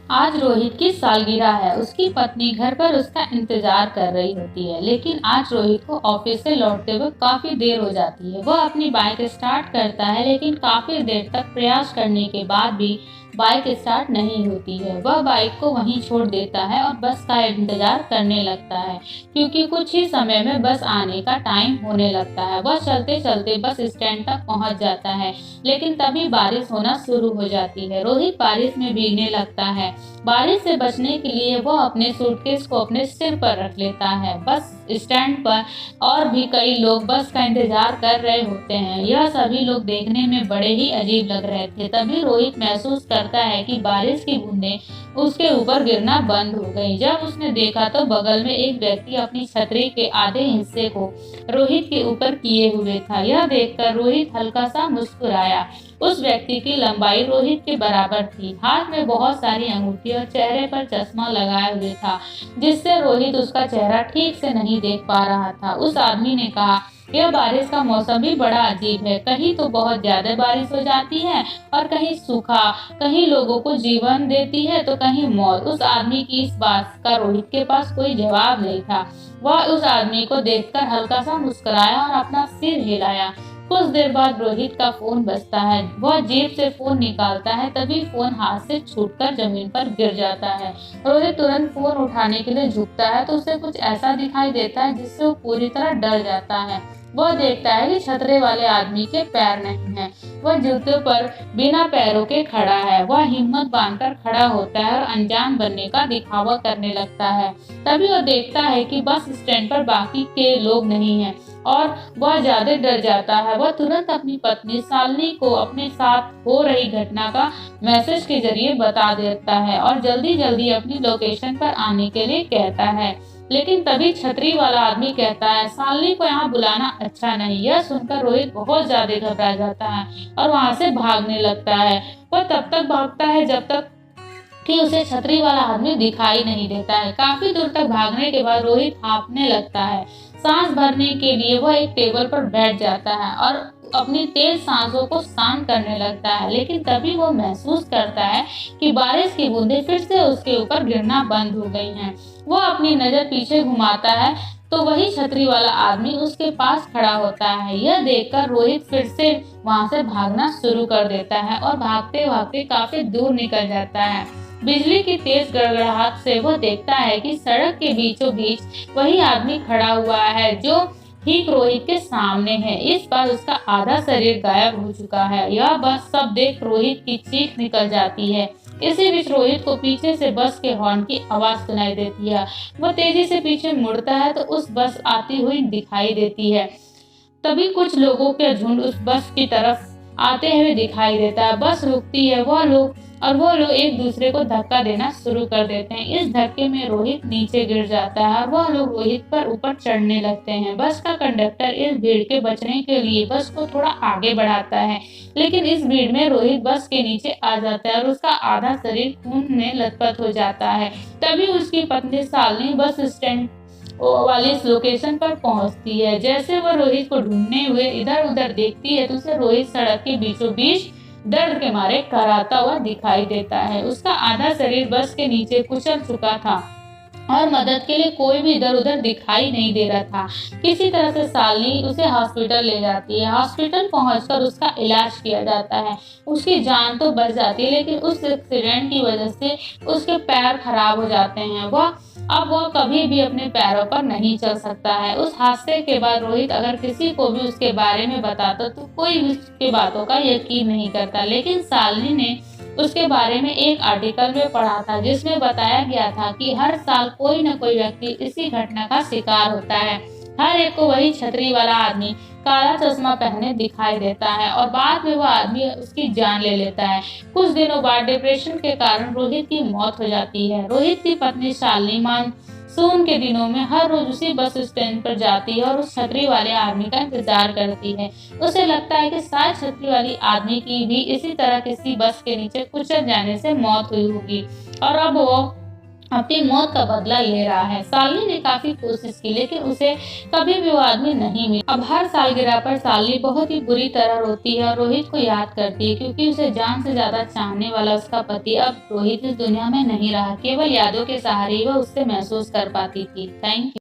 आज रोहित की सालगिरह है। उसकी पत्नी घर पर उसका इंतजार कर रही होती है, लेकिन आज रोहित को ऑफिस से लौटते हुए काफी देर हो जाती है। वह अपनी बाइक स्टार्ट करता है, लेकिन काफी देर तक प्रयास करने के बाद भी बाइक स्टार्ट नहीं होती है। वह बाइक को वहीं छोड़ देता है और बस का इंतजार करने लगता है, क्योंकि कुछ ही समय में बस आने का टाइम होने लगता है। वह चलते चलते बस स्टैंड तक पहुंच जाता है, लेकिन तभी बारिश होना शुरू हो जाती है। रोहित बारिश में भीगने लगता है। बारिश से बचने के लिए वह अपने सूटकेस को अपने सिर पर रख लेता है। बस स्टैंड पर और भी कई लोग बस का इंतजार कर रहे होते हैं। यह सभी लोग देखने में बड़े ही अजीब लग रहे थे। तभी रोहित महसूस करता है कि बारिश की बूंदें उसके ऊपर गिरना बंद हो गई। जब उसने देखा तो बगल में एक व्यक्ति अपनी छतरी के आधे हिस्से को रोहित के ऊपर किए हुए था। यह देखकर रोहित हल्का सा मुस्कुराया। उस व्यक्ति की लंबाई रोहित के बराबर थी, हाथ में बहुत सारी अंगूठी और चेहरे पर चश्मा लगाए हुए था, जिससे रोहित उसका चेहरा ठीक से नहीं देख पा रहा था। उस आदमी ने कहा, यह बारिश का मौसम भी बड़ा अजीब है। कहीं तो बहुत ज्यादा बारिश हो जाती है और कहीं सूखा, कहीं लोगों को जीवन देती है तो कहीं मौत। उस आदमी की इस बात का रोहित के पास कोई जवाब नहीं था। वह उस आदमी को देखकर हल्का सा मुस्कुराया और अपना सिर हिलाया। कुछ देर बाद रोहित का फोन बजता है। वह जेब से फोन निकालता है, तभी फोन हाथ से छूटकर जमीन पर गिर जाता है। रोहित तुरंत फोन उठाने के लिए झुकता है तो उसे कुछ ऐसा दिखाई देता है जिससे वो पूरी तरह डर जाता है। वह देखता है कि छतरे वाले आदमी के पैर नहीं हैं। वह जूतों पर बिना पैरों के खड़ा है। वह हिम्मत बांधकर खड़ा होता है और अनजान बनने का दिखावा करने लगता है। तभी वह देखता है कि बस स्टैंड पर बाकी के लोग नहीं हैं और वह ज्यादा डर जाता है। वह तुरंत अपनी पत्नी शालिनी को अपने साथ हो रही घटना का मैसेज के जरिए बता देता है और जल्दी जल्दी अपनी लोकेशन पर आने के लिए कहता है। लेकिन तभी छतरी वाला आदमी कहता है, शालिनी को यहाँ बुलाना अच्छा नहीं। यह सुनकर रोहित बहुत ज्यादा घबरा जाता है और वहाँ से भागने लगता है। वह तब तक भागता है जब तक कि उसे छतरी वाला आदमी दिखाई नहीं देता है। काफी दूर तक भागने के बाद रोहित हांफने लगता है। सांस भरने के लिए वह एक टेबल पर बैठ जाता है और अपनी तेज सांसों को शांत करने लगता है। लेकिन तभी वो महसूस करता है कि बारिश की बूंदें फिर से उसके ऊपर गिरना बंद हो गई हैं। वो अपनी नजर पीछे घुमाता है तो वही छतरी वाला आदमी उसके पास खड़ा होता है। यह देखकर रोहित फिर से वहां से भागना शुरू कर देता है और भागते भागते काफी दूर निकल जाता है। बिजली की तेज गड़गड़ाहट से वो देखता है कि सड़क के बीचों बीच वही आदमी खड़ा हुआ है जो ठीक रोहित के सामने है। इस बार उसका आधा शरीर गायब हो चुका है। यह बस सब देख रोहित की चीख निकल जाती है। इसी बीच रोहित को पीछे से बस के हॉर्न की आवाज सुनाई देती है। वह तेजी से पीछे मुड़ता है तो उस बस आती हुई दिखाई देती है। तभी कुछ लोगों के झुंड उस बस की तरफ आते हुए दिखाई देता है। बस रुकती है। वो लोग एक दूसरे को धक्का देना शुरू कर देते हैं। इस धक्के में रोहित नीचे गिर जाता है और वह लोग रोहित पर ऊपर चढ़ने लगते हैं। बस का कंडक्टर इस भीड़ के बचने के लिए बस को थोड़ा आगे बढ़ाता है, लेकिन इस भीड़ में रोहित बस के नीचे आ जाता है और उसका आधा शरीर खून में लथपथ हो जाता है। तभी उसकी पत्नी शालिनी बस स्टैंड वाली इस लोकेशन पर पहुंचती है। जैसे वह रोहित को ढूंढने हुए इधर उधर देखती है तो उसे रोहित सड़क के बीचों बीच दर्द के मारे कराता हुआ दिखाई देता है। उसका आधा शरीर बस के नीचे कुचल चुका था और मदद के लिए कोई भी इधर उधर दिखाई नहीं दे रहा था। किसी तरह से शालिनी उसे हॉस्पिटल ले जाती है। हॉस्पिटल पहुंचकर उसका इलाज किया जाता है। उसकी जान तो बच जाती है, लेकिन उस एक्सीडेंट की वजह से उसके पैर खराब हो जाते हैं। वह कभी भी अपने पैरों पर नहीं चल सकता है। उस हादसे के बाद रोहित अगर किसी को भी उसके बारे में बताता तो कोई भी उसकी बातों का यकीन नहीं करता। लेकिन शालिनी ने उसके बारे में एक आर्टिकल में पढ़ा था जिसमें बताया गया था कि हर साल कोई न कोई व्यक्ति इसी घटना का शिकार होता है। हर एक को वही छतरी वाला आदमी काला चश्मा पहने दिखाई देता है और बाद में वह आदमी उसकी जान ले लेता है। कुछ दिनों बाद डिप्रेशन के कारण रोहित की मौत हो जाती है। रोहित की पत्नी शालिनी मानसून के दिनों में हर रोज उसी बस स्टैंड पर जाती है और उस छतरी वाले आदमी का इंतजार करती है। उसे लगता है कि शायद छतरी वाली आदमी की भी इसी तरह किसी बस के नीचे कुचल जाने से मौत हुई होगी और अब वो अपनी मौत का बदला ले रहा है। शालिनी ने काफी कोशिश की लेकिन उसे कभी भी वो आदमी नहीं मिला। अब हर सालगिरह पर शालिनी बहुत ही बुरी तरह रोती है और रोहित को याद करती है, क्योंकि उसे जान से ज्यादा चाहने वाला उसका पति अब रोहित इस दुनिया में नहीं रहा। केवल यादों के सहारे ही वह उससे महसूस कर पाती थी। Thank you.